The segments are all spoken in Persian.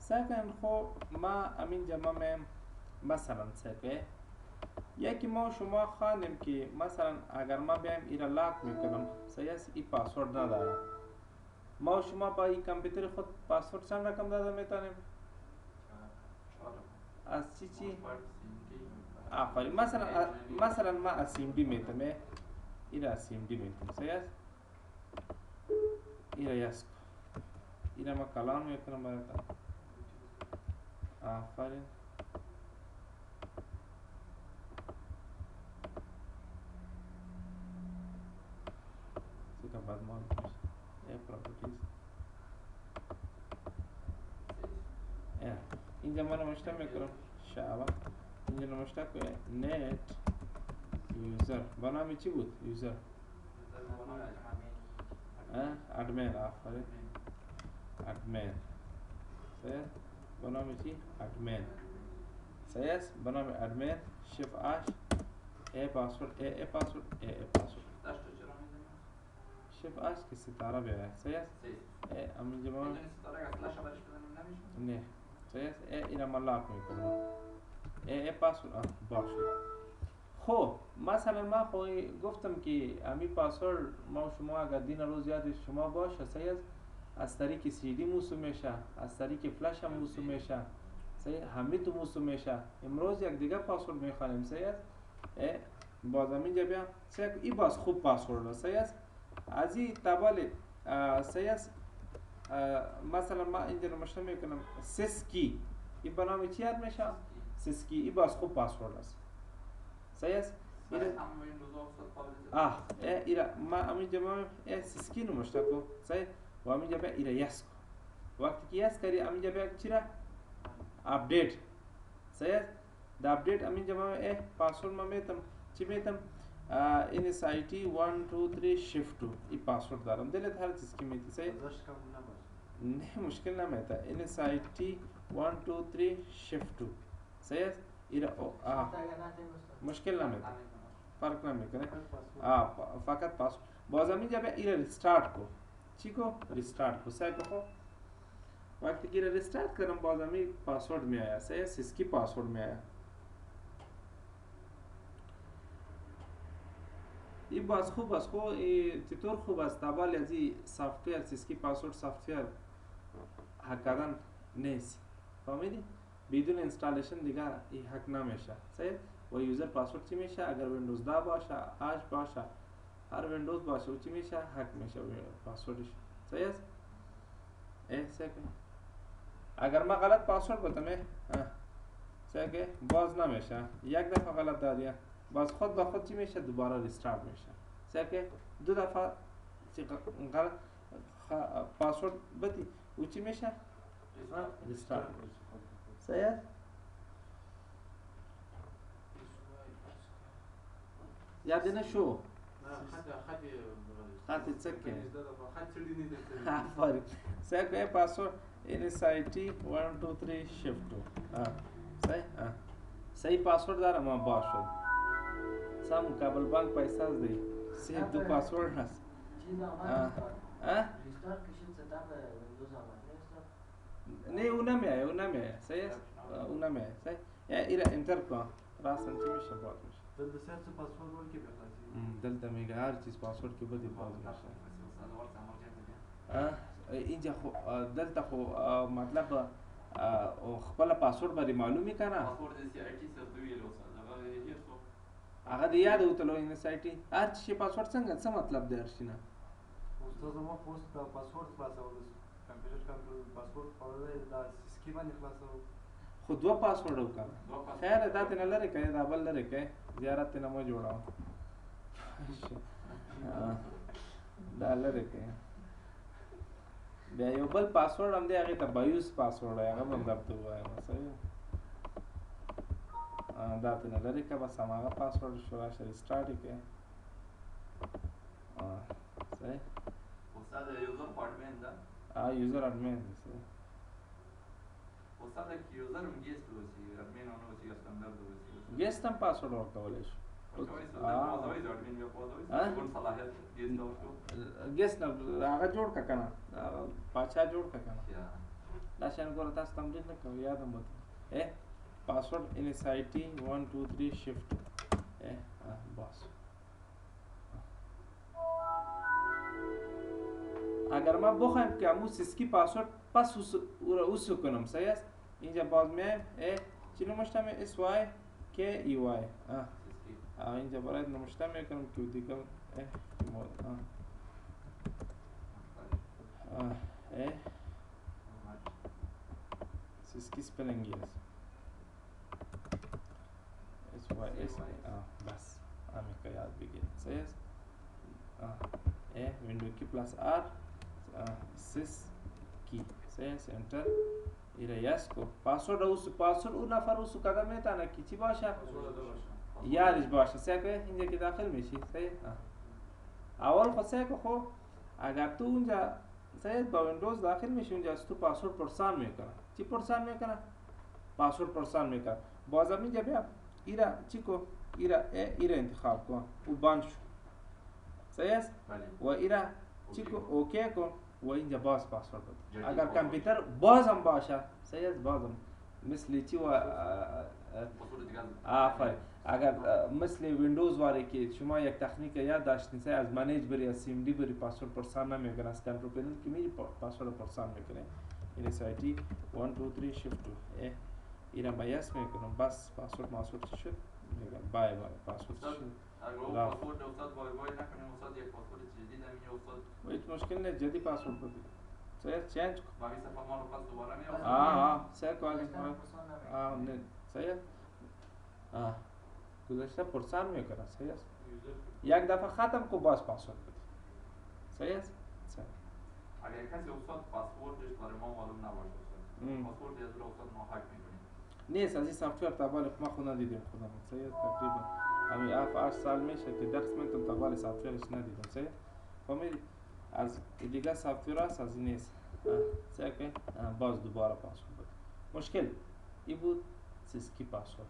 سکن خب ما امین جمع میں مثلا سکه یکی ما شما خواندیم که مثلا اگر ما بیایم ایرا لاک میکنم سیاس ای پاسورد نداره ما شما با این کامپیوتر خود پاسورد چند رقم داده میتونیم از چی آفرین مثلا ما از سیم دی میتونم ایرا از سیم دی میتونم سیاس ایرا یاسک ایرا ما کلان میکنم براتون آفرین بعد ما properties اینجا ما نمشته میکنم شعبه اینجا نمشته که نت یوزر با نام چی بود یوزر ادمین آفرین ادمین سیاس با نام چی ادمین سیاس با نام ادمین شف آش ای پاسورد ای پاسورد ای پاسورد شف آش که ستاره بیاید سیاس امین جمع نه سیاس اینا ملاک میکنم ای پاسورد باشد خب مثلا ما گفتم که امی پاسورد ما شما اگر دین روز یاد شما باشه سیاس از طریق سی دی موسو میشه از طریق فلش هم موسو میشه سیاس همه تو موسو میشه امروز یک دیگه پاسورد میخوانیم سیاس باز همینجا بیا سیاس ای باز خوب پاسورد سیاس از این تبال سیاس مثلا ما اینجا نمشته میکنم سسکی این بنامه چی یاد میشه سسکی این باز خوب پاسورد است سیاس ایرا ما همینجا ما سسکی نمشته کن سیاس و همینجا بیا ایرا یس کن وقتی که یس کردی همینجا بیا چی را اپدیت سیاس دا اپدیت همینجا ما پاسورد ما میتم چی میتم این سایتی 1 2 3 shift 2 این پاسورد دارم دلت هر چیز کی میتی سه نه مشکل نمیتا این سایتی 1 2 3 shift 2 سه ایرا مشکل نمیتا فرق نمیکنه فقط پاسورد باز همینجا به ایرا ریستارت کو چی کو ریستارت کو سه کو وقتی که ریستارت کردم باز همین پاسورد میآید سه سیسکی پاسورد میآید این باز خوب است خو چطور خوب است تابال از این سافتویر سیسکی پاسورد سافتویر هک کردن نیست فهمیدی بدون اینستالیشن دیگه این هک نمیشه صحیح و یوزر پاسورد چی میشه اگر ویندوز 10 باشه 8 باشه هر ویندوز باشه و چی میشه هک میشه پاسوردش صحیح است صحیح اگر ما غلط پاسورد بدم صحیح باز نمیشه یک دفعه غلط دادیم باز خود با خود چی میشه دوباره ریستارت میشه صحیح که دو دفعه غلط پاسورد بدی او چی میشه ریستارت صحیح یاد نشو خط سکه آفرین صحیح که پاسورد این سایتی 1 2 3 shift 2 صحیح صحیح پاسورد دارم ما باشد سام کابل بانک پیسہ دی سیو دو پاسورد هست ریستارت کشید ستاپ ویندوز نه اونم میایه صحیح اونم میایه صحیح ایرا انتر کن راستن چی میشه باز میشه دلته سرچ پاسورد ورکی بخاطی دلته میگه هر چیز پاسورد که بدی باز میشه اینجا خو دلته خو مطلب خپل پاسورد باندې معلومی کنه پاسورد سی آی ټی سره دوی له وسه هغه دی یاد وتلو ان سایټي هر چی پاسورد څنګه څه مطلب دی ارشینه استاد ما پوسټ دا پاسورد خلاصول کمپیوټر پاسورد خورل دا سکیما نه خلاصو خو دوه پاسورد وکړه خیر دا ته نه لري کړي دا بل لري کړي زیارت نه مو جوړاو دا لري کړي بیا یو بل پاسورد هم دی هغه ته بایوس پاسورد هغه هم درته وایم صحیح دا ته نه لري که بس هغه پاسورد شو راشه ریستارت کړي صحیح استاد یوزر پارټمنټ دا یوزر اډمن صحیح استاد کی یوزر هم گیست وسی اډمن او نو سی استاندارد وسی گیست هم پاسورد ورکولای شي گیست نه هغه جوړ کا کنه پاچا جوړ کا کنه داشتن گور تاس تمرین نکنم یادم بود پاسورد NSIT 1 2 3 shift باس اگر ما بخوایم که همون سیسکی پاسورد پس اوسو کنم صحیح است اینجا باز میایم چی نموشتم SY KEY اینجا برای نموشتم میکنم که دیگه سیسکی سپلنگی است SY بس همین که یاد بگیریم صحیح است ویندو کی پلس R سیس کی صحیح است انتر ایره یس کو پاسورد اون نفر اوسو کدام میتونه کی چی باشه یادش باشه صحیح که اینجا که داخل میشی صحیح اول خود صحیح که خب اگر تو اونجا صحیح با ویندوز داخل میشی اونجا تو پاسورد پرسان میکنه چی پرسان میکنه پاسورد پرسان میکنه بازم اینجا بیا ایره چی کو ایره انتخاب کن او بند شو صحیح است و ایره چی کو اوکی کن و اینجا باز پاسورد بده اگر کامپیوتر باز هم باشه صحیح است باز هم مثل چی و آفرین اگر مثل ویندوز واره که شما یک تکنیک یاد داشتین صحیح از منیج بری از CMD بری پاسورد پرسان نمیکنه از کنترل پنل که میری پاسورد پرسان میکنه این SIT 1 2 3 shift 2 اینا بایاس میکنم بس پاسورد ماسورد چی شد میگم بای پاسورد چی شد اگر پاسورد استاد بای نکنیم استاد یک پاسورد جدید همین استاد هیچ مشکل نه جدید پاسورد بده صحیح چنج ما این صفحه ما رو پس دوباره میام صحیح کاری نه صحیح گذشته پرسان میکنه صحیح است یک دفعه ختم کو باز پاسورد بده صحیح است صحیح اگر کسی استاد پاسوردش برای ما معلوم نباشه پاسورد از رو استاد ما هک میکنیم نیست از این سافتور تابال ما خود ندیدیم خودم صحیح تقریبا همین 8 سال میشه که درس میتونم تابال سافتورش ندیدم صحیح فهمیدی از دیگه سافتور است از این نیست صحیح که باز دوباره پاسورد بده مشکل این بود سیسکی پاسورد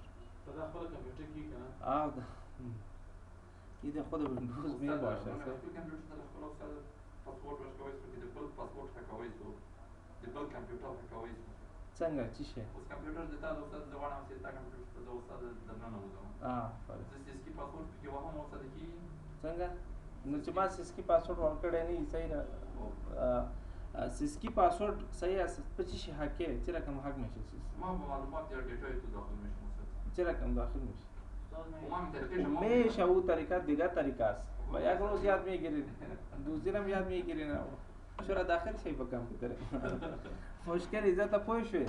در خود کامپیوتر کی کنه این خود ویندوز می باشه پاسورد باشه که دبل پاسورد هکاوی تو دبل کامپیوتر هکاوی څنګه چی شي اوس کمپیوټر د تا د استاد زبانان سي تا کمپیوټر د استاد د نه وځو فرق سیسکی پاسورد کې وهم استاد کی څنګه نو چې ما سیسکی پاسورد ورکړی نه صحیح را سیسکی پاسورد صحیح است په چی شي هکه چې رقم حق میشه ما معلومات یا ډیټا تو داخل میشه چې رقم داخل میشه ما می میشه او طریقه دیگه طریقه است و یک روز یاد میگیرید دوسری هم یاد میگیرید چرا داخل شي په کامپیوتر مشکل عزت پوه شوی